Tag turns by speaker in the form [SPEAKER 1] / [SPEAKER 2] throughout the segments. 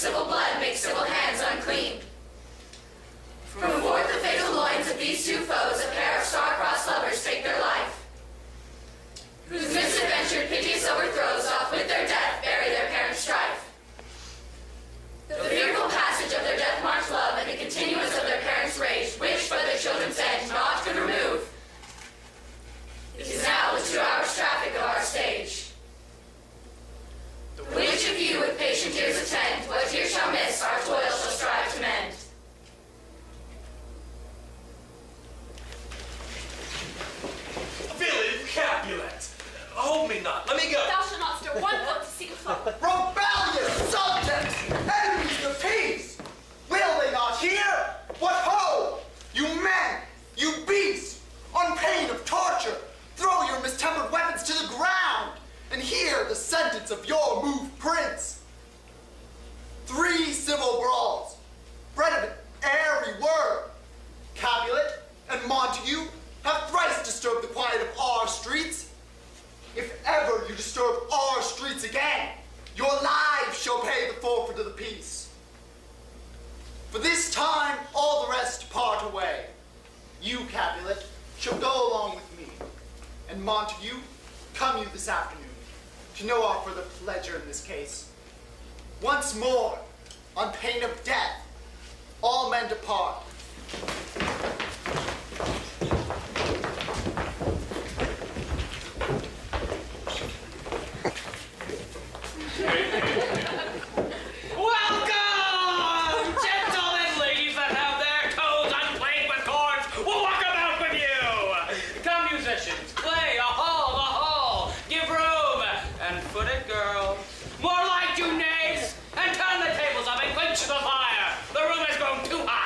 [SPEAKER 1] civil blood make civil hands unclean. From forth the fatal loins of these two foes, a pair of star-crossed lovers take their life, whose misadventured piteous overthrows oft with their death bury their parents' strife. The fearful passage of their death-marked love and the continuance of their parents' rage, which but their children's end naught could remove, is now the 2 hours traffic of our stage. Which of you with patient ears attend, what here shall miss, our toil shall strive to mend.
[SPEAKER 2] Villain Capulet! Hold me not, let me go!
[SPEAKER 3] Thou shalt not stir 1 foot to seek a foe.
[SPEAKER 4] Rebellious subjects, enemies of peace! Will they not hear? What ho! You men, you beasts, on pain of torture, throw your mistempered weapons to the ground and hear the sentence of your moved prince. 3 civil brawls, bred of an airy word. Capulet and Montague have thrice disturbed the quiet of our streets. If ever you disturb our streets again, your lives shall pay the forfeit of the peace. For this time, all the rest part away. You, Capulet, shall go along with me, and Montague, come you this afternoon, to know our further pleasure in this case. Once more, on pain of death, all men depart.
[SPEAKER 2] Welcome! Gentlemen, ladies that have their toes unplayed with cords will walk about with you! Come, musicians, play a hall, give room, and foot it, girls. More light, you knaves, and turn the tables up and quench the fire. The room has grown too hot.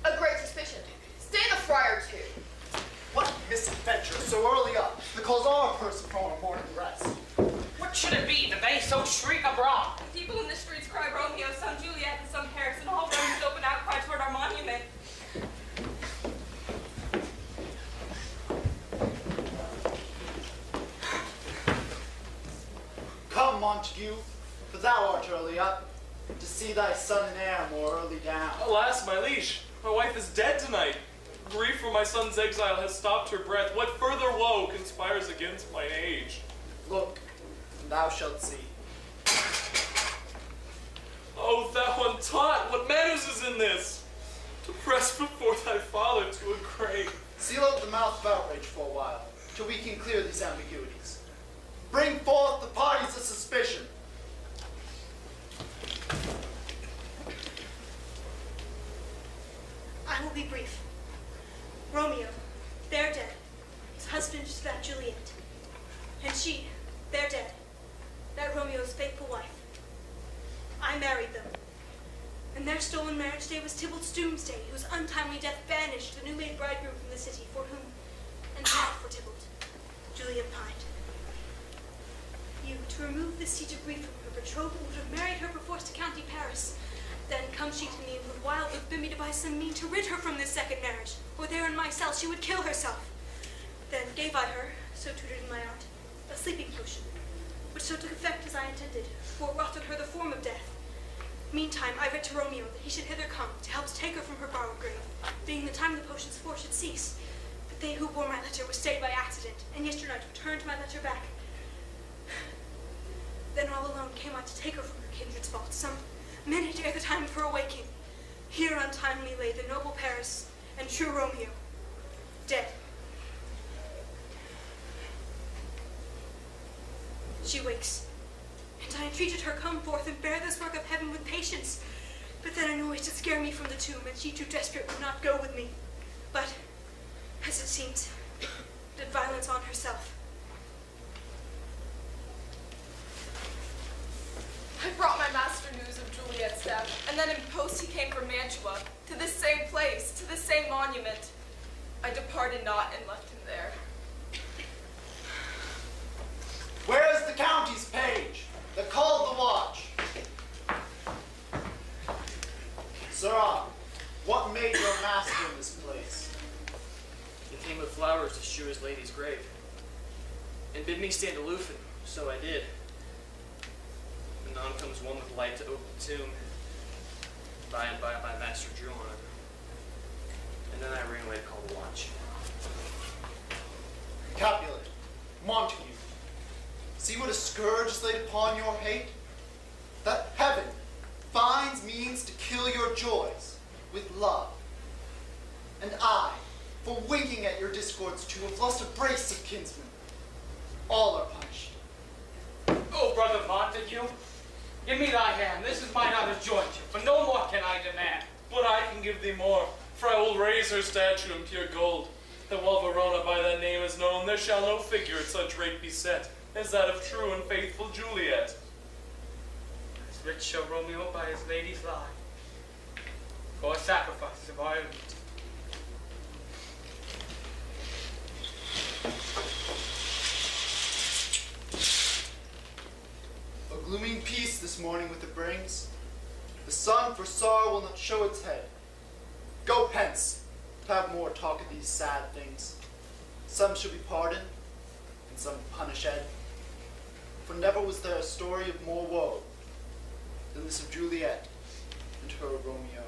[SPEAKER 3] A great suspicion. Stay the friar too.
[SPEAKER 4] What misadventure so early up that calls our person from a morning rest?
[SPEAKER 2] What should it be that they so shriek abroad?
[SPEAKER 5] The people in the streets cry Romeo, some Juliet, and some Paris, and all roads open outcry toward our monument.
[SPEAKER 4] Come, Montague, for thou art early up, to see thy son and heir more early down.
[SPEAKER 6] Alas, my liege, my wife is dead tonight. Grief for my son's exile has stopped her breath. What further woe conspires against mine age?
[SPEAKER 4] Look, and thou shalt see.
[SPEAKER 6] Oh, thou untaught, what manners is in this? To press before thy father to a grave.
[SPEAKER 4] Seal up the mouth of outrage for a while, till we can clear these ambiguities. Bring forth the parties of suspicion.
[SPEAKER 7] I will be brief. Romeo, they're dead. His husband is that Juliet. And she, they're dead. That Romeo's faithful wife. I married them. And their stolen marriage day was Tybalt's doomsday, whose untimely death banished the new-made bridegroom from the city, for whom, and not for Tybalt, Juliet pined. You, to remove the siege of grief from her betrothal, would have married her perforce to County Paris. Then comes she to me, and would wildly bid me devise some mean to rid her from this second marriage, or there in my cell she would kill herself. Then gave I her, so tutored in my art, a sleeping potion, which so took effect as I intended, for it wrought on her the form of death. Meantime, I writ to Romeo that he should hither come to help to take her from her borrowed grave, being the time the potion's force should cease. But they who bore my letter were stayed by accident, and yesternight returned my letter back. Then all alone came I to take her from her kindred's vault, some minute ere the time of her awaking. Here untimely lay the noble Paris and true Romeo, dead. She wakes, and I entreated her come forth and bear this work of heaven with patience. But then a noise did scare me from the tomb, and she too desperate would not go with me. But, as it seems, did violence on herself.
[SPEAKER 5] I brought my master news of Juliet's death, and then in post he came from Mantua, to this same place, to this same monument. I departed not and left him there.
[SPEAKER 4] Where is the county's page that called the watch? Sirrah, what made your master in this place?
[SPEAKER 2] He came with flowers to strew his lady's grave, and bid me stand aloof, and so I did. Anon comes one with light to open the tomb. By and by, my master drew on it, and then I ran away to call the watch.
[SPEAKER 4] Capulet, Montague, see what a scourge is laid upon your hate? That heaven finds means to kill your joys with love. And I, for winking at your discords too, have lost a brace of kinsmen. All are punished.
[SPEAKER 2] Oh, brother Montague, give me thy hand. This is mine out of joint, but no more can I demand.
[SPEAKER 6] But I can give thee more, for I will raise her statue in pure gold, that while Verona by that name is known, there shall no figure at such rate be set as that of true and faithful Juliet.
[SPEAKER 2] As rich shall Romeo by his lady's lie, for a sacrifice of Ireland.
[SPEAKER 4] A glooming peace this morning with it brings. The sun for sorrow will not show its head. Go hence, to have more talk of these sad things. Some shall be pardoned, and some punished. For never was there a story of more woe than this of Juliet and her Romeo.